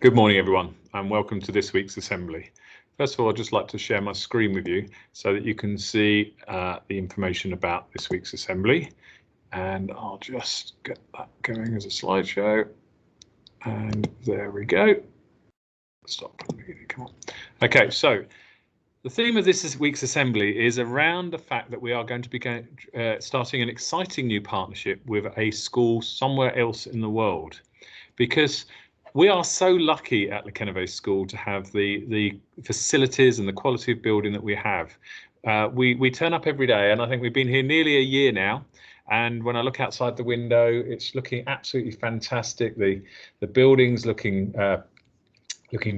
Good morning, everyone, and welcome to this week's assembly. First of all, I'd just like to share my screen with you so that you can see the information about this week's assembly. And I'll just get that going as a slideshow. And there we go. Stop. Come on. Okay, so the theme of this week's assembly is around the fact that we are going to be starting an exciting new partnership with a school somewhere else in the world, because we are so lucky at the Quennevais school to have the facilities and the quality of building that we have. We turn up every day, and I think we've been here nearly a year now. And when I look outside the window, it's looking absolutely fantastic. The building's looking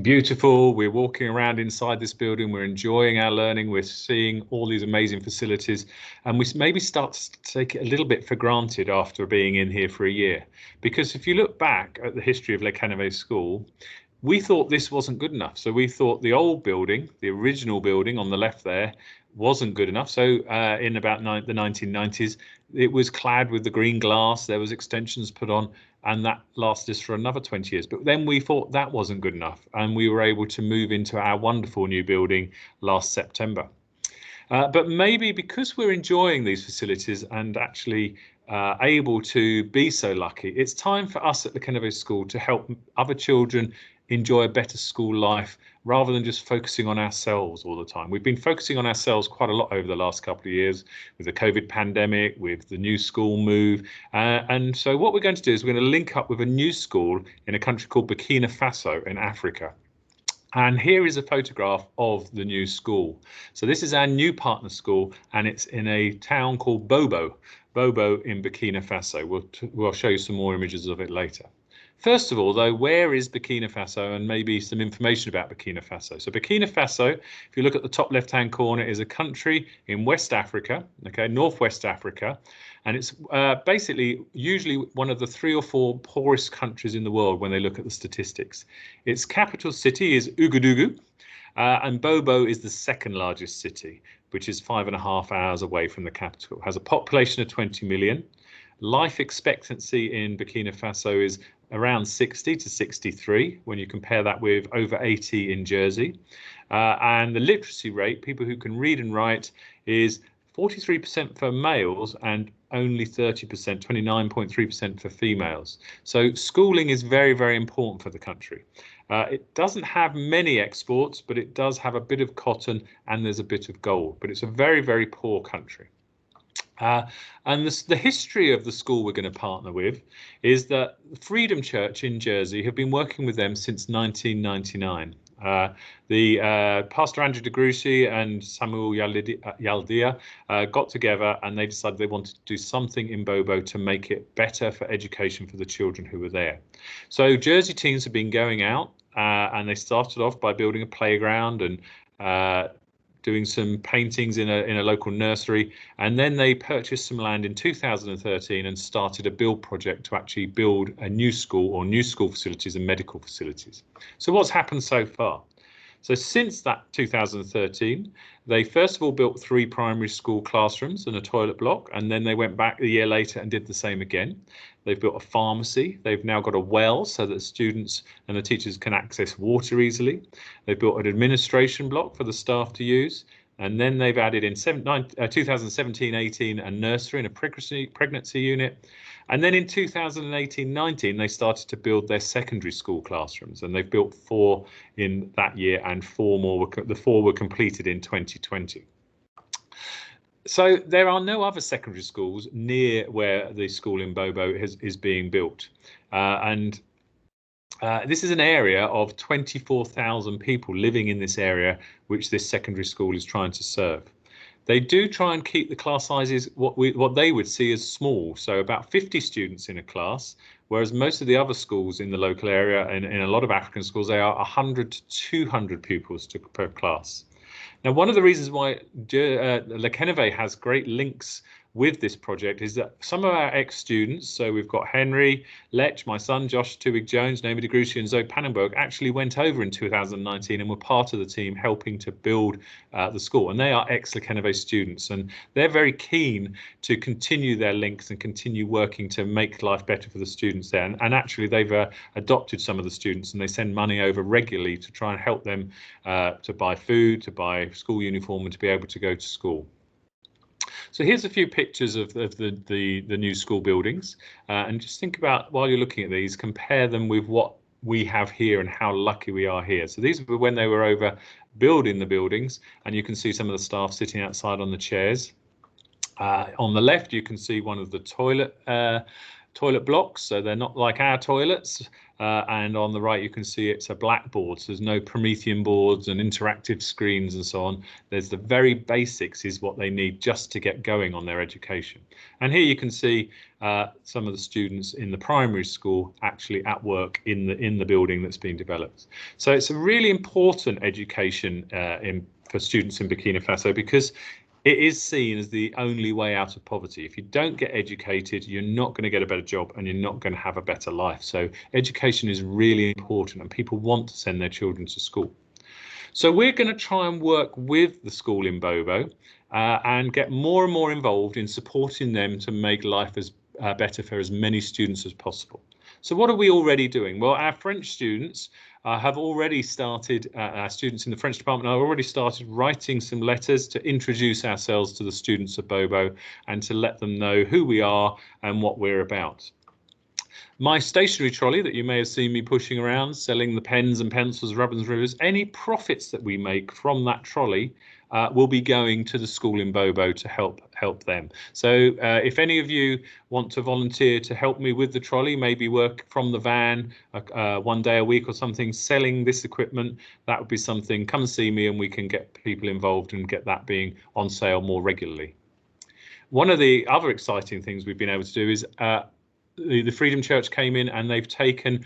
beautiful. We're walking around inside this building. We're enjoying our learning. We're seeing all these amazing facilities, and we maybe start to take it a little bit for granted after being in here for a year. Because if you look back at the history of Le Quennevais School, we thought this wasn't good enough. So we thought the old building, the original building on the left there, wasn't good enough. So in about the 1990s, it was clad with the green glass. There was extensions put on, and that lasted us for another 20 years. But then we thought that wasn't good enough, and we were able to move into our wonderful new building last September. But maybe because we're enjoying these facilities and actually able to be so lucky, it's time for us at the Quennevais School to help other children enjoy a better school life rather than just focusing on ourselves all the time. We've been focusing on ourselves quite a lot over the last couple of years with the COVID pandemic, with the new school move. And so what we're going to do is we're going to link up with a new school in a country called Burkina Faso in Africa. And here is a photograph of the new school. So this is our new partner school, and it's in a town called Bobo in Burkina Faso. We'll show you some more images of it later. First of all, though, where is Burkina Faso, and maybe some information about Burkina Faso. So Burkina Faso, if you look at the top left-hand corner, is a country in West Africa, okay, Northwest Africa, and it's basically usually one of the 3 or 4 poorest countries in the world when they look at the statistics. Its capital city is Ouagadougou, and Bobo is the second largest city, which is 5.5 hours away from the capital. It has a population of 20 million. Life expectancy in Burkina Faso is around 60 to 63 when you compare that with over 80 in Jersey. And the literacy rate, people who can read and write, is 43% for males and only 30%, 29.3% for females. So schooling is very, very important for the country. It doesn't have many exports, but it does have a bit of cotton and there's a bit of gold, but it's a very, very poor country. And the history of the school we're going to partner with is that Freedom Church in Jersey have been working with them since 1999. Pastor Andrew de Gruchy and Samuel Yaldia got together, and they decided they wanted to do something in Bobo to make it better for education for the children who were there. So Jersey teams have been going out, and they started off by building a playground and doing some paintings in a local nursery, and then they purchased some land in 2013 and started a build project to actually build a new school or new school facilities and medical facilities. So what's happened so far? So since that 2013, they first of all built 3 primary school classrooms and a toilet block, and then they went back a year later and did the same again. They've built a pharmacy. They've now got a well so that students and the teachers can access water easily. They've built an administration block for the staff to use. And then they've added in 2017-18 a nursery and a pregnancy unit. And then in 2018-19, they started to build their secondary school classrooms, and they've built 4 in that year, and 4 more. The 4 were completed in 2020. So there are no other secondary schools near where the school in Bobo is being built. This is an area of 24,000 people living in this area, which this secondary school is trying to serve. They do try and keep the class sizes what they would see as small, so about 50 students in a class, whereas most of the other schools in the local area and in a lot of African schools, they are 100 to 200 pupils per class. Now, one of the reasons why Le Quennevais has great links with this project is that some of our ex-students, so we've got Henry, Lech, my son, Josh Tubig-Jones, Naomi DeGrucci and Zoe Pannenberg, actually went over in 2019 and were part of the team helping to build the school. And they are ex-Quennevais students, and they're very keen to continue their links and continue working to make life better for the students there. And actually, they've adopted some of the students, and they send money over regularly to try and help them to buy food, to buy school uniform, and to be able to go to school. So here's a few pictures of the new school buildings, and just think about, while you're looking at these, compare them with what we have here and how lucky we are here. So these were when they were over building the buildings, and you can see some of the staff sitting outside on the chairs. On the left, you can see one of the toilet blocks, so they're not like our toilets. And on the right, you can see it's a blackboard, so there's no Promethean boards and interactive screens and so on. There's the very basics is what they need just to get going on their education. And here you can see some of the students in the primary school actually at work in the building that's being developed. So it's a really important education for students in Burkina Faso, because it is seen as the only way out of poverty. If you don't get educated, you're not going to get a better job and you're not going to have a better life. So education is really important, and people want to send their children to school. So we're going to try and work with the school in Bobo and get more and more involved in supporting them to make life as better for as many students as possible. So what are we already doing? Well, our French students have already started, our students in the French department have already started writing some letters to introduce ourselves to the students of Bobo and to let them know who we are and what we're about. My stationery trolley that you may have seen me pushing around, selling the pens and pencils, rubbers and rivers, any profits that we make from that trolley will be going to the school in Bobo to help them. So if any of you want to volunteer to help me with the trolley, maybe work from the van 1 day a week or something, selling this equipment, that would be something. Come and see me and we can get people involved and get that being on sale more regularly. One of the other exciting things we've been able to do is the Freedom Church came in and they've taken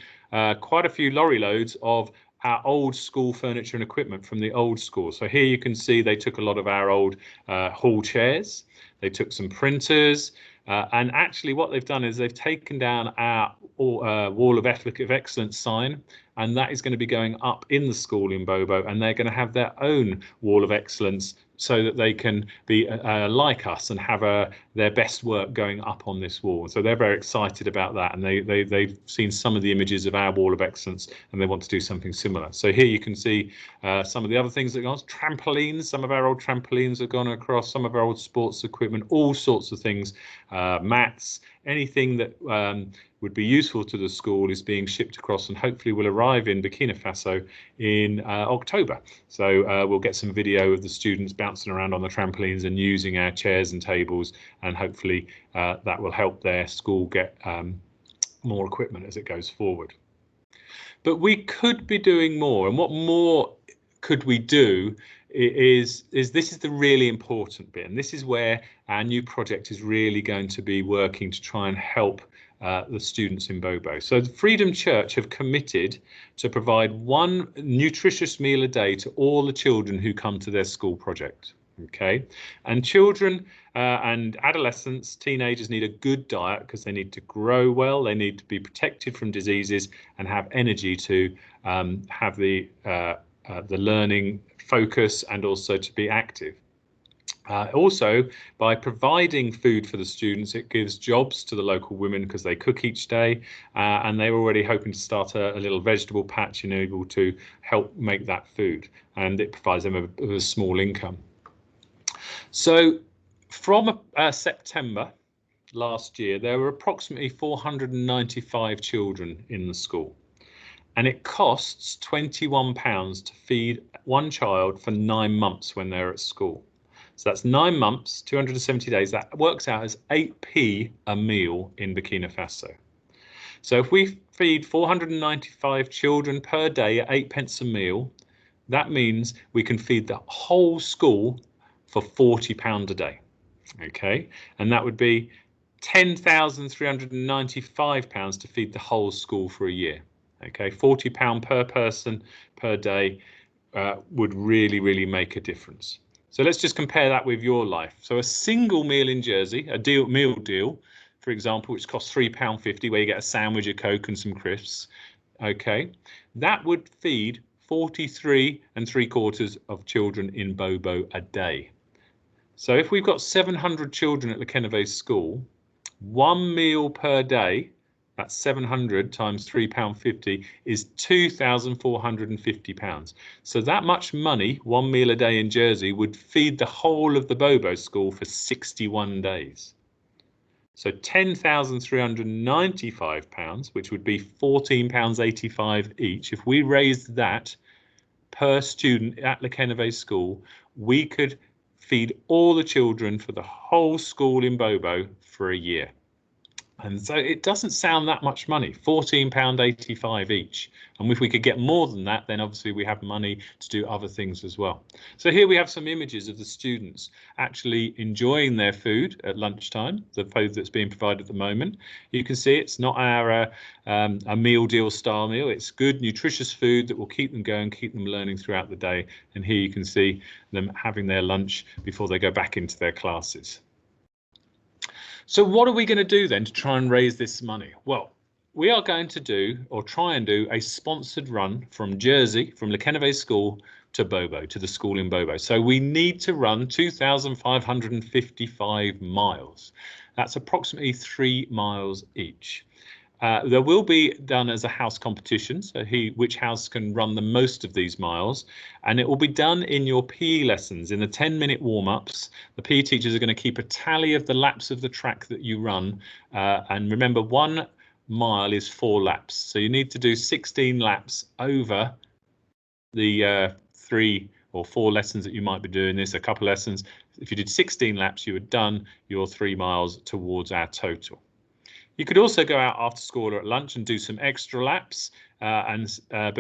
quite a few lorry loads of our old school furniture and equipment from the old school. So here you can see they took a lot of our old hall chairs, they took some printers, and actually what they've done is they've taken down our Wall of Excellence sign, and that is going to be going up in the school in Bobo, and they're going to have their own Wall of Excellence so that they can be like us and have their best work going up on this wall. So they're very excited about that, and they've seen some of the images of our Wall of Excellence and they want to do something similar. So here you can see some of the other things that go on. Trampolines, some of our old trampolines have gone across, some of our old sports equipment, all sorts of things, mats, anything that would be useful to the school is being shipped across and hopefully will arrive in Burkina Faso in October. So we'll get some video of the students bouncing around on the trampolines and using our chairs and tables, and hopefully that will help their school get more equipment as it goes forward. But we could be doing more, and what more could we do is this is the really important bit, and this is where our new project is really going to be working to try and help the students in Bobo. So the Freedom Church have committed to provide one nutritious meal a day to all the children who come to their school project. Okay, and children and adolescents, teenagers need a good diet because they need to grow well, they need to be protected from diseases and have energy to have the learning focus and also to be active. Also, by providing food for the students, it gives jobs to the local women because they cook each day, and they're already hoping to start a little vegetable patch and able to help make that food, and it provides them a small income. So from September last year, there were approximately 495 children in the school, and it costs £21 to feed one child for 9 months when they're at school. So that's 9 months, 270 days. That works out as 8p a meal in Burkina Faso. So if we feed 495 children per day at 8p a meal, that means we can feed the whole school for £40 a day. Okay, and that would be £10,395 to feed the whole school for a year. Okay, £40 per person per day would really, really make a difference. So let's just compare that with your life. So a single meal in Jersey, a meal deal, for example, which costs £3.50, where you get a sandwich, a Coke and some crisps, okay, that would feed 43 3/4 of children in Bobo a day. So if we've got 700 children at the Quennevais school, one meal per day, that's 700 times £3.50, is £2,450. So that much money, one meal a day in Jersey, would feed the whole of the Bobo school for 61 days. So £10,395, which would be £14.85 each. If we raised that per student at the Quennevais school, we could feed all the children for the whole school in Bobo for a year. And so it doesn't sound that much money, £14.85 each. And if we could get more than that, then obviously we have money to do other things as well. So here we have some images of the students actually enjoying their food at lunchtime, the food that's being provided at the moment. You can see it's not our a meal deal style meal. It's good, nutritious food that will keep them going, keep them learning throughout the day. And here you can see them having their lunch before they go back into their classes. So what are we going to do then to try and raise this money? Well, we are going to do, or try and do, a sponsored run from Jersey, from the Quennevais school to Bobo, to the school in Bobo. So we need to run 2,555 miles. That's approximately 3 miles each. There will be done as a house competition, so which house can run the most of these miles, and it will be done in your PE lessons, in the 10-minute warm-ups. The PE teachers are going to keep a tally of the laps of the track that you run, and remember, 1 mile is 4 laps, so you need to do 16 laps over the 3 or 4 lessons that you might be doing this, a couple lessons. If you did 16 laps, you had done your 3 miles towards our total. You could also go out after school or at lunch and do some extra laps, but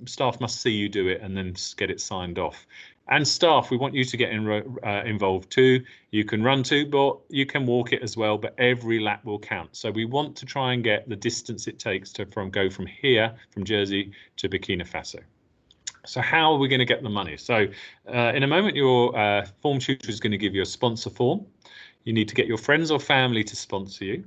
staff must see you do it and then get it signed off. And staff, we want you to get involved too. You can run too, but you can walk it as well, but every lap will count. So we want to try and get the distance it takes to go from here, from Jersey to Burkina Faso. So how are we going to get the money? So in a moment, your form tutor is going to give you a sponsor form. You need to get your friends or family to sponsor you.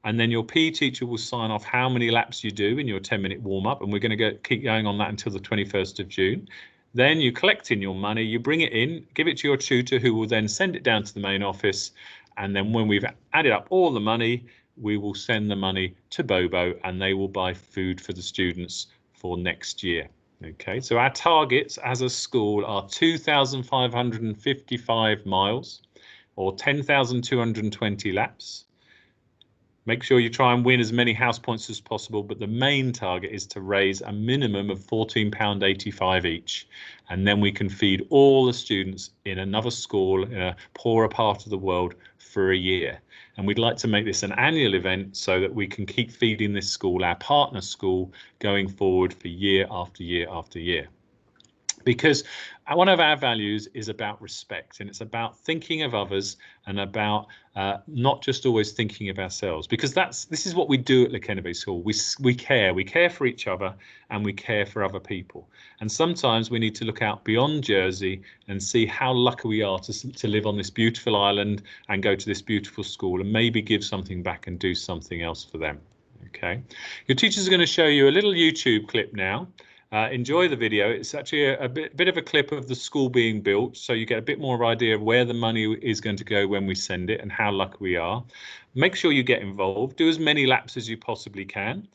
And then your PE teacher will sign off how many laps you do in your 10-minute warm-up, and we're going to keep going on that until the 21st of June. Then you collect in your money, you bring it in, give it to your tutor, who will then send it down to the main office. And then when we've added up all the money, we will send the money to Bobo, and they will buy food for the students for next year. Okay, so our targets as a school are 2,555 miles or 10,220 laps. Make sure you try and win as many house points as possible, but the main target is to raise a minimum of £14.85 each. And then we can feed all the students in another school in a poorer part of the world for a year. And we'd like to make this an annual event so that we can keep feeding this school, our partner school, going forward for year after year after year. Because one of our values is about respect, and it's about thinking of others and about not just always thinking of ourselves, because this is what we do at the Quennevais School. We care for each other, and we care for other people. And sometimes we need to look out beyond Jersey and see how lucky we are to live on this beautiful island and go to this beautiful school, and maybe give something back and do something else for them. Okay, your teachers are going to show you a little YouTube clip now. Enjoy the video. It's actually a bit of a clip of the school being built, so you get a bit more of an idea of where the money is going to go when we send it and how lucky we are. Make sure you get involved. Do as many laps as you possibly can.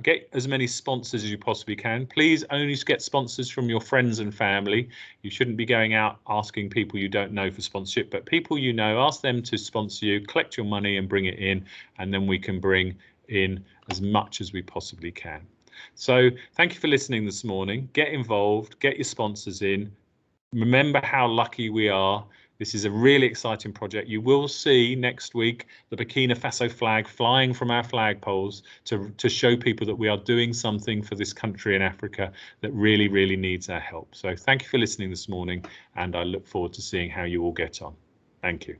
Get as many sponsors as you possibly can. Please only get sponsors from your friends and family. You shouldn't be going out asking people you don't know for sponsorship, but people you know, ask them to sponsor you, collect your money and bring it in, and then we can bring in as much as we possibly can. So thank you for listening this morning. Get involved, get your sponsors in. Remember how lucky we are. This is a really exciting project. You will see next week the Burkina Faso flag flying from our flagpoles to show people that we are doing something for this country in Africa that really, really needs our help. So thank you for listening this morning, and I look forward to seeing how you all get on. Thank you.